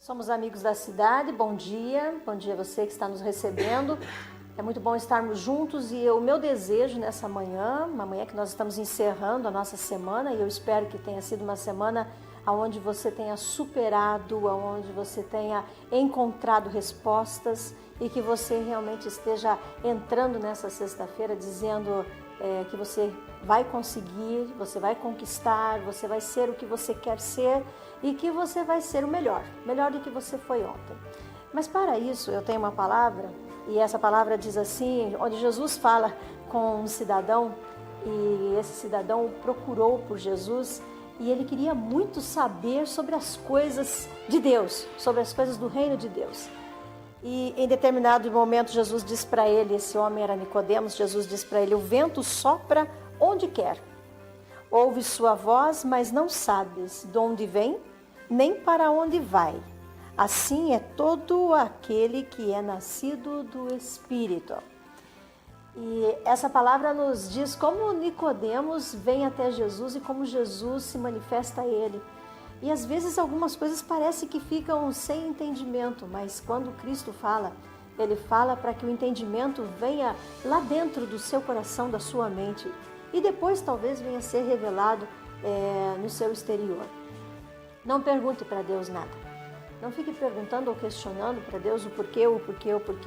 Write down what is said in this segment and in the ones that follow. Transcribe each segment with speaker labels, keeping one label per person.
Speaker 1: Somos amigos da cidade, bom dia a você que está nos recebendo. É muito bom estarmos juntos e o meu desejo nessa manhã, uma manhã que nós estamos encerrando a nossa semana, e eu espero que tenha sido uma semana onde você tenha superado, onde você tenha encontrado respostas e que você realmente esteja entrando nessa sexta-feira dizendo que você vai conseguir, você vai conquistar, você vai ser o que você quer ser e que você vai ser o melhor do que você foi ontem. Mas para isso eu tenho uma palavra, e essa palavra diz assim, onde Jesus fala com um cidadão, e esse cidadão procurou por Jesus e ele queria muito saber sobre as coisas de Deus, sobre as coisas do reino de Deus. E em determinado momento Jesus diz para ele, esse homem era Nicodemos, Jesus diz para ele: o vento sopra onde quer, ouves sua voz, mas não sabes de onde vem, nem para onde vai. Assim é todo aquele que é nascido do Espírito. E essa palavra nos diz como Nicodemos vem até Jesus e como Jesus se manifesta a ele. E às vezes algumas coisas parecem que ficam sem entendimento, mas quando Cristo fala, Ele fala para que o entendimento venha lá dentro do seu coração, da sua mente, e depois talvez venha a ser revelado no seu exterior. Não pergunte para Deus nada. Não fique perguntando ou questionando para Deus o porquê.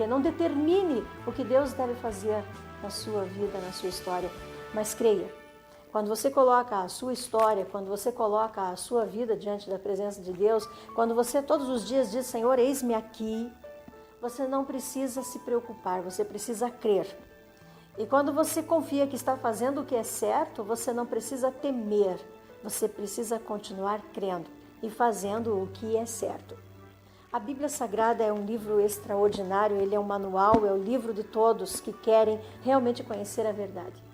Speaker 1: Não determine o que Deus deve fazer na sua vida, na sua história, mas creia. Quando você coloca a sua história, quando você coloca a sua vida diante da presença de Deus, quando você todos os dias diz: Senhor, eis-me aqui, você não precisa se preocupar, você precisa crer. E quando você confia que está fazendo o que é certo, você não precisa temer, você precisa continuar crendo e fazendo o que é certo. A Bíblia Sagrada é um livro extraordinário, ele é um manual, é o livro de todos que querem realmente conhecer a verdade.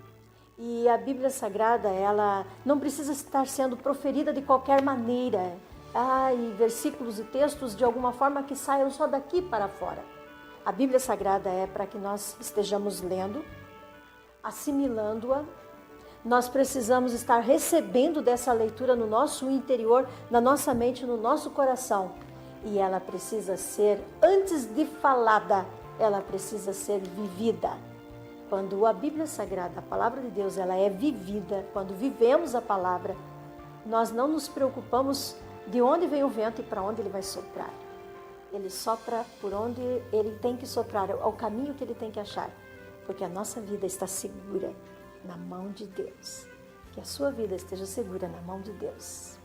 Speaker 1: E a Bíblia Sagrada, ela não precisa estar sendo proferida de qualquer maneira. E versículos e textos de alguma forma que saiam só daqui para fora. A Bíblia Sagrada é para que nós estejamos lendo, assimilando-a. Nós precisamos estar recebendo dessa leitura no nosso interior, na nossa mente, no nosso coração. E ela precisa ser, antes de falada, ela precisa ser vivida. Quando a Bíblia Sagrada, a Palavra de Deus, ela é vivida, quando vivemos a Palavra, nós não nos preocupamos de onde vem o vento e para onde ele vai soprar. Ele sopra por onde ele tem que soprar, ao caminho que ele tem que achar, porque a nossa vida está segura na mão de Deus. Que a sua vida esteja segura na mão de Deus.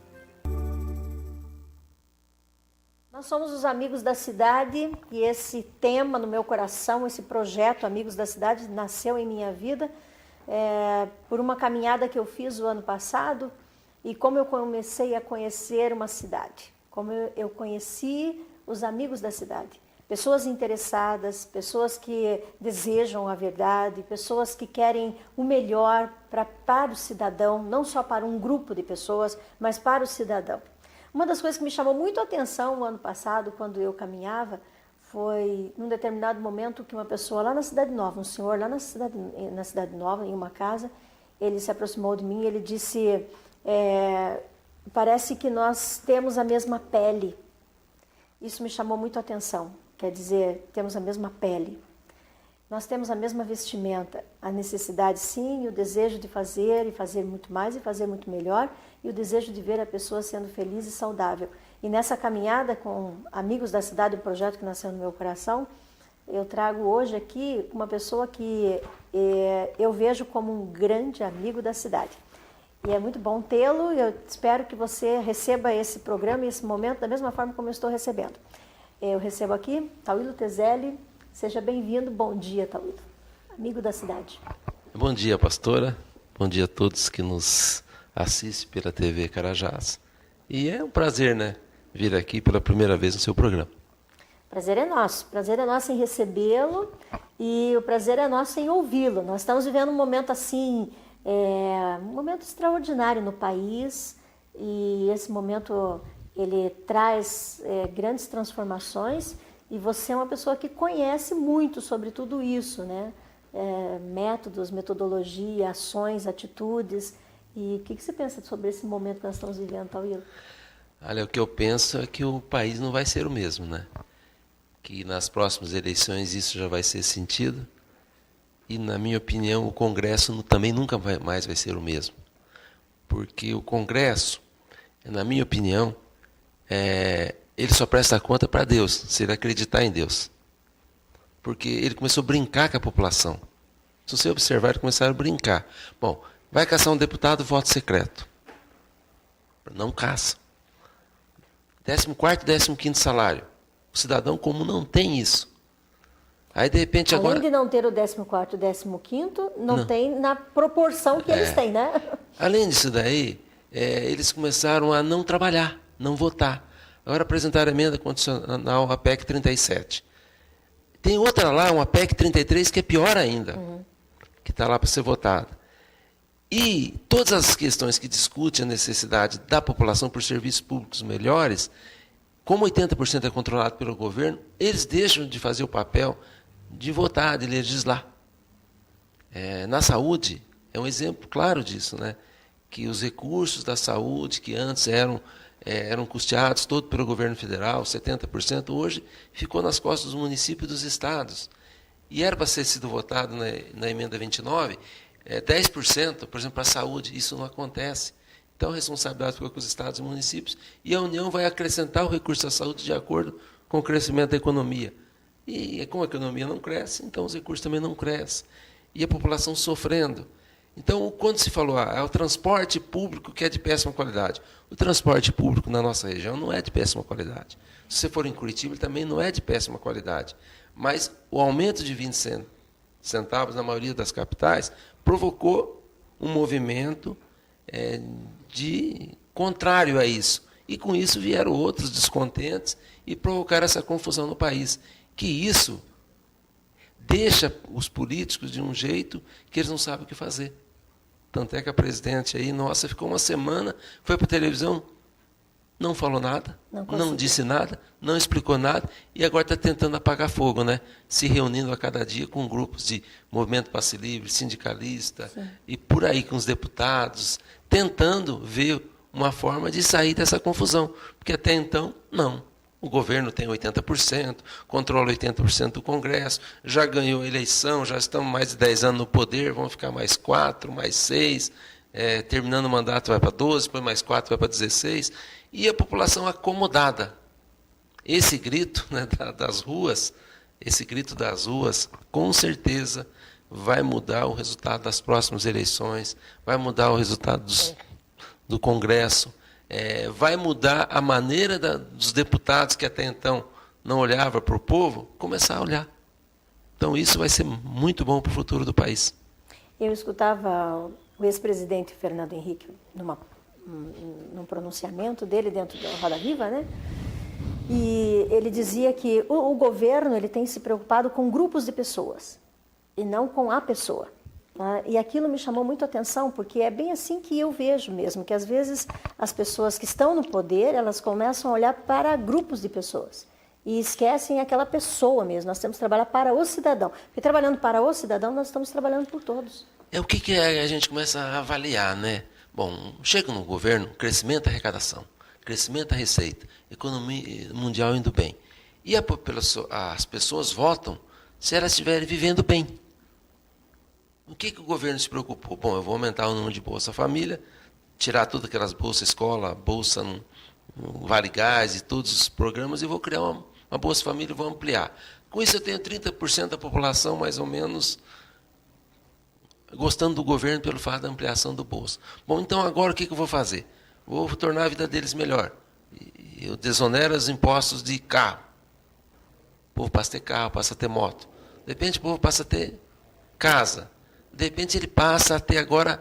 Speaker 1: Nós somos os Amigos da Cidade e esse tema no meu coração, esse projeto Amigos da Cidade, nasceu em minha vida por uma caminhada que eu fiz o ano passado e como eu comecei a conhecer uma cidade, como eu conheci os amigos da cidade, pessoas interessadas, pessoas que desejam a verdade, pessoas que querem o melhor para o cidadão, não só para um grupo de pessoas, mas para o cidadão. Uma das coisas que me chamou muito a atenção no ano passado, quando eu caminhava, foi num determinado momento que uma pessoa lá na Cidade Nova, um senhor lá na Cidade Nova, em uma casa, ele se aproximou de mim e ele disse, parece que nós temos a mesma pele. Isso me chamou muito a atenção, quer dizer, temos a mesma pele. Nós temos a mesma vestimenta, a necessidade sim, o desejo de fazer e fazer muito mais e fazer muito melhor, e o desejo de ver a pessoa sendo feliz e saudável. E nessa caminhada com Amigos da Cidade, um projeto que nasceu no meu coração, eu trago hoje aqui uma pessoa que eu vejo como um grande amigo da cidade. E é muito bom tê-lo, e eu espero que você receba esse programa e esse momento da mesma forma como eu estou recebendo. Eu recebo aqui Tauílio Tezelli. Seja bem-vindo, bom dia, Tauílio, amigo da cidade.
Speaker 2: Bom dia, pastora, bom dia a todos que nos assistem pela TV Carajás. E é um prazer, vir aqui pela primeira vez no seu programa.
Speaker 1: Prazer é nosso em recebê-lo e o prazer é nosso em ouvi-lo. Nós estamos vivendo um momento assim, um momento extraordinário no país e esse momento ele traz grandes transformações. E você é uma pessoa que conhece muito sobre tudo isso, métodos, metodologia, ações, atitudes. E o que você pensa sobre esse momento que nós estamos vivendo, Tauílio?
Speaker 2: Olha, o que eu penso é que o país não vai ser o mesmo, né? Que nas próximas eleições isso já vai ser sentido. E, na minha opinião, o Congresso também nunca mais vai ser o mesmo. Porque o Congresso, na minha opinião, ele só presta conta para Deus, se ele acreditar em Deus. Porque ele começou a brincar com a população. Se você observar, eles começaram a brincar. Bom, vai caçar um deputado, voto secreto. Não caça. 14º e 15º salário. O cidadão comum não tem isso. Aí, de repente,
Speaker 1: Além
Speaker 2: agora...
Speaker 1: de não ter o 14º e 15º, não tem na proporção que eles têm, né?
Speaker 2: Além disso daí, eles começaram a não trabalhar, não votar. Agora apresentaram a emenda condicional à PEC 37. Tem outra lá, uma PEC 33, que é pior ainda, que está lá para ser votada. E todas as questões que discutem a necessidade da população por serviços públicos melhores, como 80% é controlado pelo governo, eles deixam de fazer o papel de votar, de legislar. Na saúde, é um exemplo claro disso, né? Que os recursos da saúde, que antes eram custeados todo pelo governo federal, 70%, hoje ficou nas costas dos municípios e dos estados. E era para ter sido votado na emenda 29, 10%, por exemplo, para a saúde. Isso não acontece. Então, a responsabilidade fica com os estados e municípios, e a União vai acrescentar o recurso da saúde de acordo com o crescimento da economia. E como a economia não cresce, então os recursos também não crescem. E a população sofrendo. Então, quando se falou, é o transporte público que é de péssima qualidade. O transporte público na nossa região não é de péssima qualidade. Se você for em Curitiba, ele também não é de péssima qualidade. Mas o aumento de 20 centavos na maioria das capitais provocou um movimento de contrário a isso. E com isso vieram outros descontentes e provocaram essa confusão no país. Que isso deixa os políticos de um jeito que eles não sabem o que fazer. Tanto é que a presidente aí, nossa, ficou uma semana, foi para a televisão, não falou nada, não disse nada, não explicou nada, e agora está tentando apagar fogo, né? Se reunindo a cada dia com grupos de Movimento Passe Livre, sindicalista, sim, e por aí com os deputados, tentando ver uma forma de sair dessa confusão, porque até então, não. O governo tem 80%, controla 80% do Congresso, já ganhou a eleição, já estamos mais de 10 anos no poder, vão ficar mais 4, mais 6, terminando o mandato vai para 12, depois mais 4 vai para 16, e a população acomodada. Esse grito, né, das ruas, com certeza vai mudar o resultado das próximas eleições, vai mudar o resultado do Congresso, vai mudar a maneira dos deputados que até então não olhavam para o povo, começar a olhar. Então isso vai ser muito bom para o futuro do país.
Speaker 1: Eu escutava o ex-presidente Fernando Henrique num pronunciamento dele dentro da Roda Viva, né? E ele dizia que o governo ele tem se preocupado com grupos de pessoas e não com a pessoa. E aquilo me chamou muito a atenção, porque é bem assim que eu vejo mesmo, que às vezes as pessoas que estão no poder, elas começam a olhar para grupos de pessoas e esquecem aquela pessoa mesmo. Nós temos que trabalhar para o cidadão. Porque trabalhando para o cidadão, nós estamos trabalhando por todos.
Speaker 2: O que a gente começa a avaliar, né? Bom, chega no governo, crescimento da arrecadação, crescimento da receita, economia mundial indo bem. E as pessoas votam se elas estiverem vivendo bem. O que o governo se preocupou? Bom, eu vou aumentar o número de Bolsa Família, tirar todas aquelas bolsas escola, bolsa Vale Gás e todos os programas e vou criar uma Bolsa Família e vou ampliar. Com isso eu tenho 30% da população, mais ou menos, gostando do governo pelo fato da ampliação do Bolsa. Bom, então agora o que eu vou fazer? Vou tornar a vida deles melhor. Eu desonero os impostos de carro. O povo passa a ter carro, passa a ter moto. De repente o povo passa a ter casa. De repente ele passa a ter agora,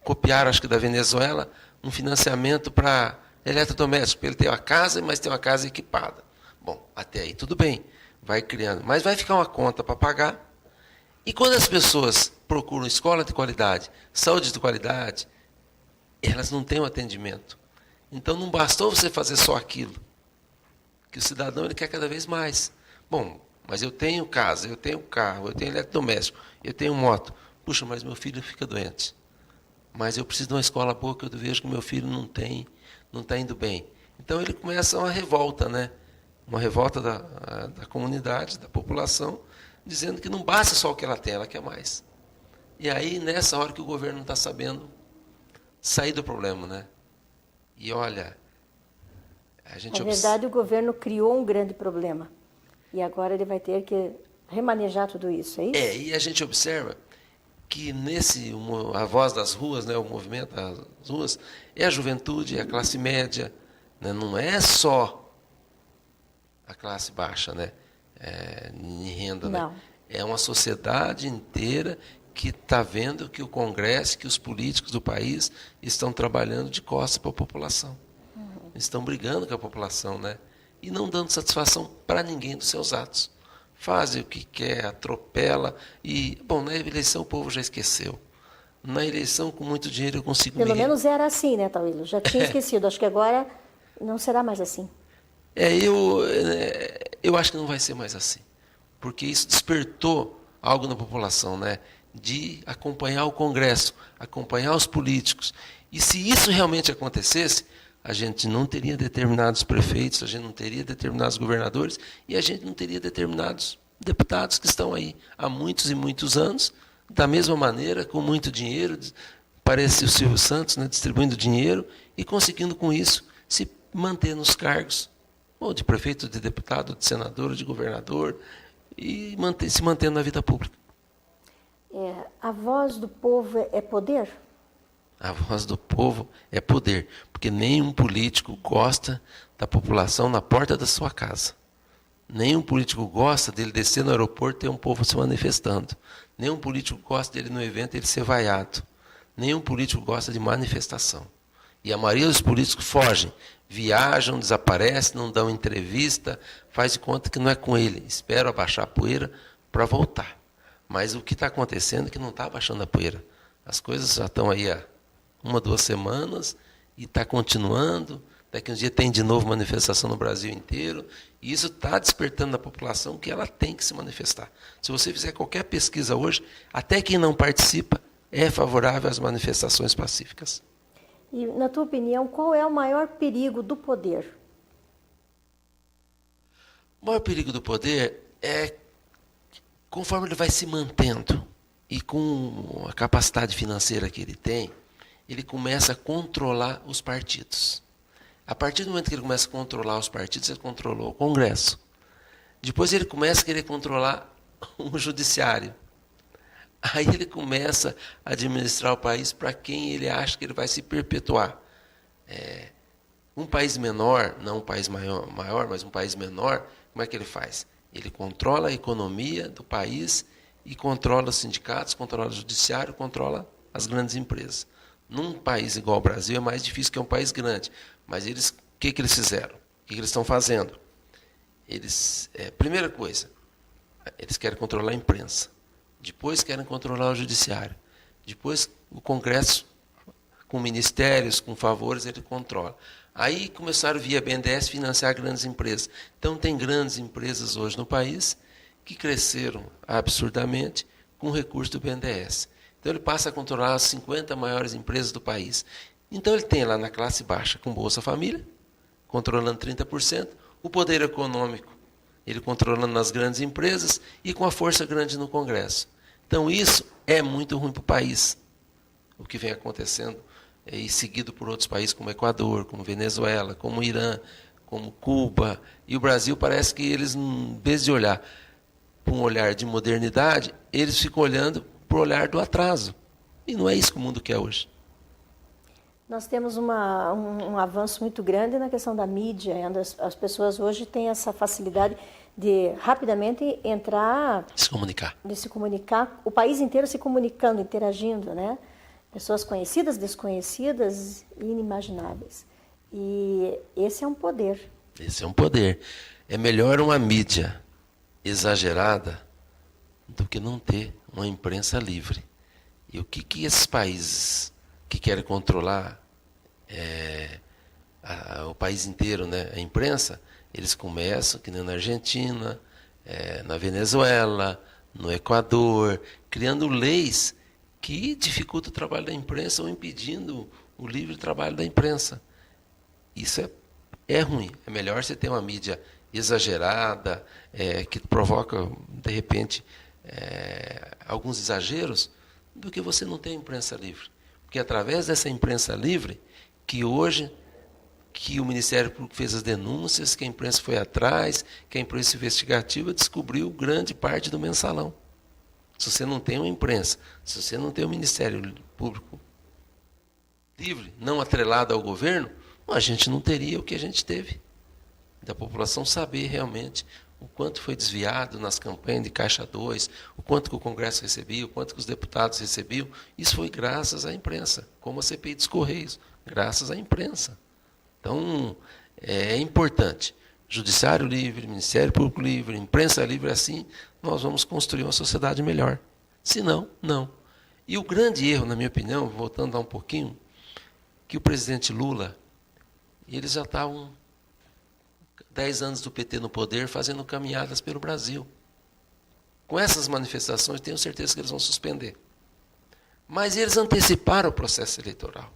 Speaker 2: copiar acho que da Venezuela, um financiamento para eletrodoméstico, para ele ter uma casa, mas ter uma casa equipada. Bom, até aí tudo bem, vai criando. Mas vai ficar uma conta para pagar. E quando as pessoas procuram escola de qualidade, saúde de qualidade, elas não têm o atendimento. Então não bastou você fazer só aquilo. Que o cidadão ele quer cada vez mais. Bom, mas eu tenho casa, eu tenho carro, eu tenho eletrodoméstico, eu tenho moto. Puxa, mas meu filho fica doente. Mas eu preciso de uma escola boa que eu vejo que meu filho não está indo bem. Então ele começa uma revolta, né? Uma revolta da comunidade, da população, dizendo que não basta só o que ela tem, ela quer mais. E aí, nessa hora que o governo não está sabendo sair do problema, né? E olha, a gente
Speaker 1: Na verdade, o governo criou um grande problema. E agora ele vai ter que remanejar tudo isso, é isso?
Speaker 2: E a gente observa que a voz das ruas, né, o movimento das ruas, é a juventude, é a classe média, né, não é só a classe baixa, né, em renda,
Speaker 1: Não.
Speaker 2: né, é uma sociedade inteira que está vendo que o Congresso, que os políticos do país estão trabalhando de costas para a população, estão brigando com a população, né, e não dando satisfação para ninguém dos seus atos. Fazem o que quer, atropela. E, bom, na eleição o povo já esqueceu. Na eleição, com muito dinheiro, eu consigo
Speaker 1: Pelo menos era assim, né, Tauílio? Já tinha esquecido. Acho que agora não será mais assim.
Speaker 2: Eu acho que não vai ser mais assim. Porque isso despertou algo na população, né? De acompanhar o Congresso, acompanhar os políticos. E se isso realmente acontecesse, a gente não teria determinados prefeitos, a gente não teria determinados governadores e a gente não teria determinados deputados que estão aí há muitos e muitos anos, da mesma maneira, com muito dinheiro, parece o Silvio Santos, né, distribuindo dinheiro e conseguindo com isso se manter nos cargos, ou de prefeito, de deputado, de senador, de governador, e se mantendo na vida pública.
Speaker 1: A voz do povo é poder?
Speaker 2: A voz do povo é poder, porque nenhum político gosta da população na porta da sua casa. Nenhum político gosta dele descer no aeroporto e ter um povo se manifestando. Nenhum político gosta dele no evento ele ser vaiado. Nenhum político gosta de manifestação. E a maioria dos políticos fogem, viajam, desaparecem, não dão entrevista, faz de conta que não é com ele. Esperam abaixar a poeira para voltar. Mas o que está acontecendo é que não está abaixando a poeira. As coisas já estão aí há 1, 2 semanas e está continuando. Daqui uns dias tem de novo manifestação no Brasil inteiro. E isso está despertando na população que ela tem que se manifestar. Se você fizer qualquer pesquisa hoje, até quem não participa é favorável às manifestações pacíficas.
Speaker 1: E, na tua opinião, qual é o maior perigo do poder?
Speaker 2: O maior perigo do poder é conforme ele vai se mantendo e com a capacidade financeira que ele tem, ele começa a controlar os partidos. A partir do momento que ele começa a controlar os partidos, ele controlou o Congresso. Depois ele começa a querer controlar o judiciário. Aí ele começa a administrar o país para quem ele acha que ele vai se perpetuar. Um país menor, não um país maior, mas um país menor, como é que ele faz? Ele controla a economia do país e controla os sindicatos, controla o judiciário, controla as grandes empresas. Num país igual ao Brasil é mais difícil, que é um país grande. Mas o que eles fizeram? O que eles estão fazendo? Primeira coisa, eles querem controlar a imprensa. Depois querem controlar o judiciário. Depois o Congresso, com ministérios, com favores, ele controla. Aí começaram via BNDES financiar grandes empresas. Então tem grandes empresas hoje no país que cresceram absurdamente com o recurso do BNDES. Então ele passa a controlar as 50 maiores empresas do país. Então ele tem lá na classe baixa com Bolsa Família, controlando 30%, o poder econômico, ele controlando as grandes empresas e com a força grande no Congresso. Então isso é muito ruim para o país, o que vem acontecendo e seguido por outros países como Equador, como Venezuela, como Irã, como Cuba. E o Brasil parece que eles, em vez de olhar para um olhar de modernidade, eles ficam olhando para o olhar do atraso. E não é isso que o mundo quer hoje.
Speaker 1: Nós temos um avanço muito grande na questão da mídia. As pessoas hoje têm essa facilidade de rapidamente entrar... De se comunicar. O país inteiro se comunicando, interagindo, né? Pessoas conhecidas, desconhecidas, inimagináveis. E esse é um poder.
Speaker 2: Esse é um poder. É melhor uma mídia exagerada do que não ter uma imprensa livre. E o que esses países que querem controlar o país inteiro, né, a imprensa, eles começam, que nem na Argentina, na Venezuela, no Equador, criando leis que dificultam o trabalho da imprensa ou impedindo o livre trabalho da imprensa. Isso é é ruim. É melhor você ter uma mídia exagerada, que provoca, de repente, alguns exageros, do que você não ter a imprensa livre. Porque é através dessa imprensa livre que hoje que o Ministério Público fez as denúncias, que a imprensa foi atrás, que a imprensa investigativa descobriu grande parte do mensalão. Se você não tem uma imprensa, se você não tem um Ministério Público livre, não atrelado ao governo, a gente não teria o que a gente teve. Da população saber realmente o quanto foi desviado nas campanhas de Caixa 2, o quanto que o Congresso recebia, o quanto que os deputados recebiam. Isso foi graças à imprensa, como a CPI dos Correios, graças à imprensa. Então, é importante. Judiciário livre, Ministério Público livre, imprensa livre, assim nós vamos construir uma sociedade melhor. Se não, não. E o grande erro, na minha opinião, voltando lá um pouquinho, que o presidente Lula, eles já estavam 10 anos do PT no poder, fazendo caminhadas pelo Brasil. Com essas manifestações, tenho certeza que eles vão suspender. Mas eles anteciparam o processo eleitoral.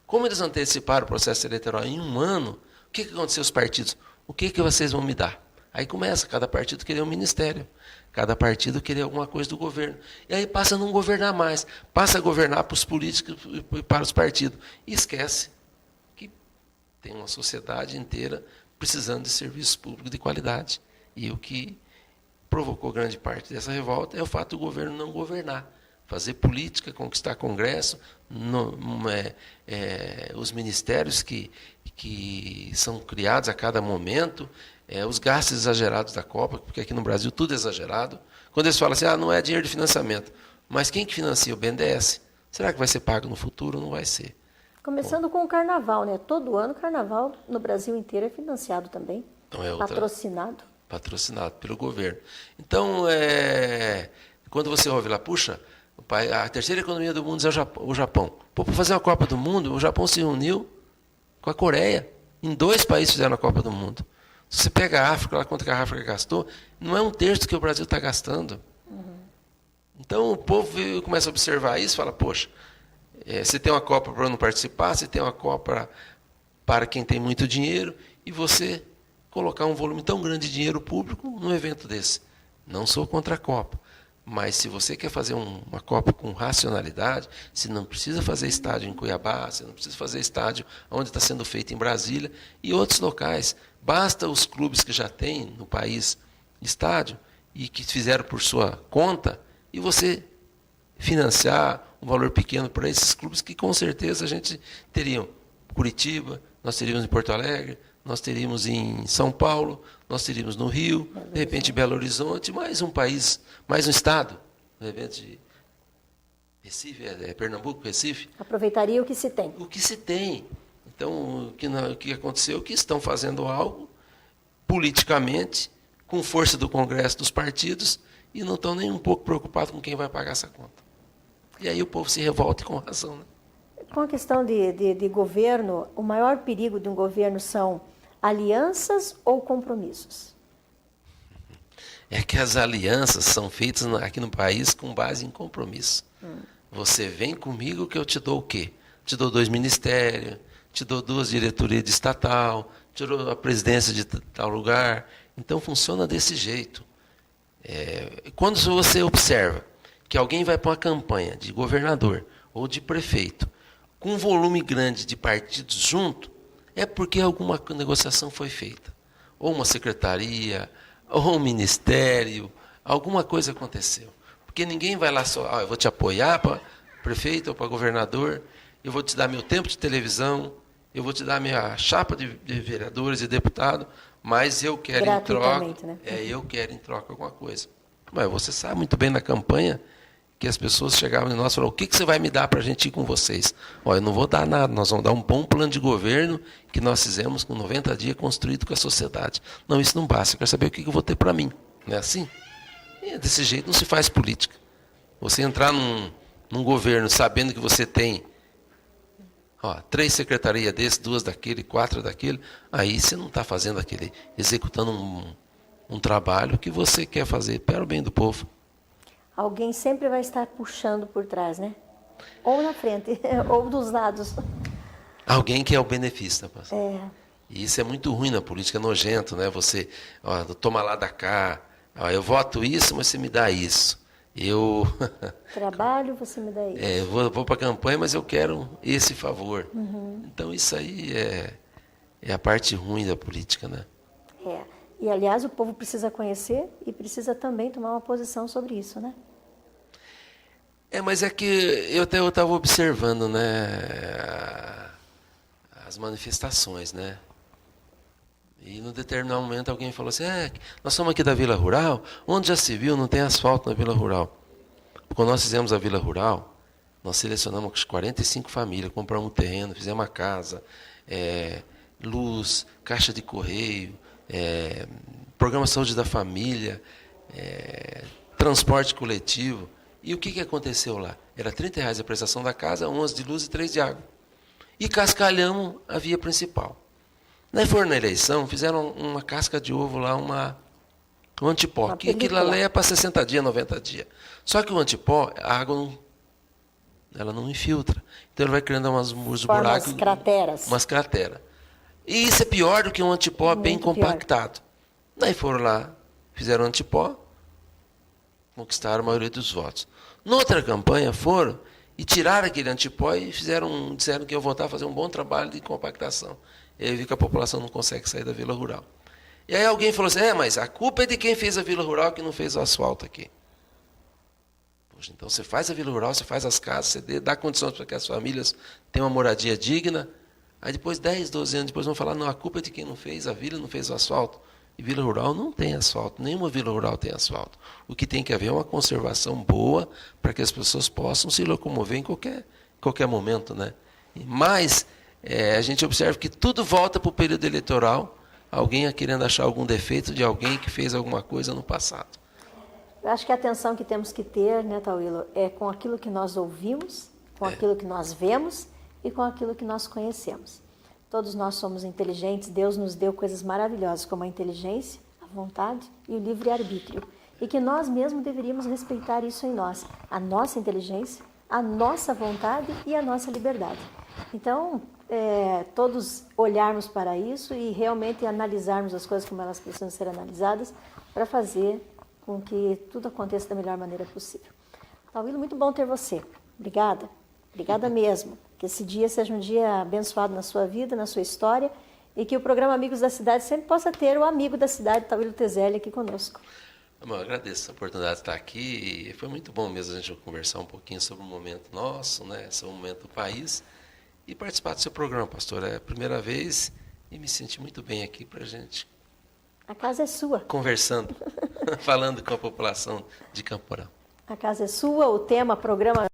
Speaker 2: Como eles anteciparam o processo eleitoral em um ano, o que aconteceu aos partidos? O que vocês vão me dar? Aí começa, cada partido querer um ministério, cada partido querer alguma coisa do governo. E aí passa a não governar mais, passa a governar para os políticos e para os partidos. E esquece que tem uma sociedade inteira precisando de serviços públicos de qualidade. E o que provocou grande parte dessa revolta é o fato do governo não governar. Fazer política, conquistar Congresso, os ministérios que são criados a cada momento, os gastos exagerados da Copa, porque aqui no Brasil tudo é exagerado. Quando eles falam assim, não é dinheiro de financiamento, mas quem que financia? O BNDES. Será que vai ser pago no futuro? Não vai ser.
Speaker 1: Começando com o Carnaval, né? Todo ano o Carnaval no Brasil inteiro é financiado também, então patrocinado.
Speaker 2: Patrocinado pelo governo. Então, quando você ouve lá, puxa, a terceira economia do mundo é o Japão. Pô, para fazer uma Copa do Mundo, o Japão se uniu com a Coreia. Em 2 países fizeram a Copa do Mundo. Se você pega a África, lá quanto que a África gastou, não é um terço que o Brasil está gastando. Uhum. Então o povo começa a observar isso e fala, poxa, você tem uma Copa para não participar, você tem uma Copa para quem tem muito dinheiro, e você colocar um volume tão grande de dinheiro público num evento desse. Não sou contra a Copa. Mas se você quer fazer uma Copa com racionalidade, você não precisa fazer estádio em Cuiabá, você não precisa fazer estádio onde está sendo feito em Brasília e outros locais. Basta os clubes que já têm no país estádio e que fizeram por sua conta e você financiar um valor pequeno para esses clubes que com certeza a gente teria Curitiba, nós teríamos em Porto Alegre, nós teríamos em São Paulo, nós teríamos no Rio, de repente Belo Horizonte, mais um país, mais um estado, de repente Recife, Pernambuco, Recife.
Speaker 1: Aproveitaria o que se tem.
Speaker 2: O que se tem. Então, o que aconteceu é que estão fazendo algo politicamente, com força do Congresso, dos partidos, e não estão nem um pouco preocupados com quem vai pagar essa conta. E aí o povo se revolta e com razão, né?
Speaker 1: Com a questão de governo, o maior perigo de um governo são alianças ou compromissos?
Speaker 2: É que as alianças são feitas aqui no país com base em compromisso. Você vem comigo que eu te dou o quê? Te dou 2 ministérios, te dou 2 diretorias de estatal, te dou a presidência de tal lugar. Então funciona desse jeito. Quando você observa que alguém vai para uma campanha de governador ou de prefeito com um volume grande de partidos junto, é porque alguma negociação foi feita. Ou uma secretaria, ou um ministério, alguma coisa aconteceu. Porque ninguém vai lá só, eu vou te apoiar para prefeito ou para governador, eu vou te dar meu tempo de televisão, eu vou te dar minha chapa de vereadores e deputados, mas eu quero em troca,
Speaker 1: né?
Speaker 2: Eu quero em troca alguma coisa. Mas você sabe muito bem na campanha que as pessoas chegavam em nós e falavam, o que você vai me dar para a gente ir com vocês? Eu não vou dar nada, nós vamos dar um bom plano de governo que nós fizemos com 90 dias construído com a sociedade. Não, isso não basta, eu quero saber o que eu vou ter para mim. Não é assim? E desse jeito não se faz política. Você entrar num governo sabendo que você tem 3 secretarias desse, 2 daquele, 4 daquele, aí você não está fazendo executando um trabalho que você quer fazer para o bem do povo.
Speaker 1: Alguém sempre vai estar puxando por trás, né? Ou na frente, ou dos lados.
Speaker 2: Alguém que é o benefício, pastor. E isso é muito ruim na política, é nojento, né? Você, ó, toma lá da cá, ó, eu voto isso, mas você me dá isso. Eu
Speaker 1: Trabalho, você me dá isso.
Speaker 2: eu vou para a campanha, mas eu quero esse favor. Então isso aí é a parte ruim da política, né?
Speaker 1: É. E, aliás, o povo precisa conhecer e precisa também tomar uma posição sobre isso, né?
Speaker 2: Mas é que eu estava observando, né, as manifestações, né? E num determinado momento alguém falou assim, nós somos aqui da Vila Rural, onde já se viu, não tem asfalto na Vila Rural. Quando nós fizemos a Vila Rural, nós selecionamos 45 famílias, compramos um terreno, fizemos uma casa, luz, caixa de correio, programa Saúde da Família, transporte coletivo. E o que aconteceu lá? Era R$30 a prestação da casa, 11 de luz e 3 de água. E cascalhamos a via principal. Daí foram na eleição, fizeram uma casca de ovo lá, um antipó. Que aquilo lá é para 60 dias, 90 dias. Só que o antipó, a água ela não infiltra. Então ele vai criando uns buracos. Umas crateras. E isso é pior do que um antipó bem compactado. Daí foram lá, fizeram antipó, conquistaram a maioria dos votos. Noutra campanha foram e tiraram aquele antipó e disseram que iam voltar a fazer um bom trabalho de compactação. E aí vi que a população não consegue sair da Vila Rural. E aí alguém falou assim, mas a culpa é de quem fez a Vila Rural que não fez o asfalto aqui. Poxa, então você faz a Vila Rural, você faz as casas, você dá condições para que as famílias tenham uma moradia digna. Aí depois, 10, 12 anos depois, vão falar, não, a culpa é de quem não fez, a vila não fez o asfalto. E Vila Rural não tem asfalto, nenhuma Vila Rural tem asfalto. O que tem que haver é uma conservação boa para que as pessoas possam se locomover em qualquer momento, né? Mas a gente observa que tudo volta para o período eleitoral, alguém querendo achar algum defeito de alguém que fez alguma coisa no passado.
Speaker 1: Eu acho que a atenção que temos que ter, né, Tauílo, é com aquilo que nós ouvimos, com aquilo que nós vemos e com aquilo que nós conhecemos. Todos nós somos inteligentes, Deus nos deu coisas maravilhosas, como a inteligência, a vontade e o livre-arbítrio. E que nós mesmos deveríamos respeitar isso em nós, a nossa inteligência, a nossa vontade e a nossa liberdade. Então, todos olharmos para isso e realmente analisarmos as coisas como elas precisam ser analisadas para fazer com que tudo aconteça da melhor maneira possível. Tauílo, muito bom ter você. Obrigada. Obrigada mesmo. Que esse dia seja um dia abençoado na sua vida, na sua história, e que o programa Amigos da Cidade sempre possa ter o amigo da cidade, Tauílo Tezelli, aqui conosco.
Speaker 2: Eu agradeço a oportunidade de estar aqui e foi muito bom mesmo a gente conversar um pouquinho sobre o momento nosso, né, sobre o momento do país e participar do seu programa, pastor. É a primeira vez e me senti muito bem aqui para a gente.
Speaker 1: A casa é sua.
Speaker 2: Conversando, falando com a população de Camporão.
Speaker 1: A casa é sua, o tema, programa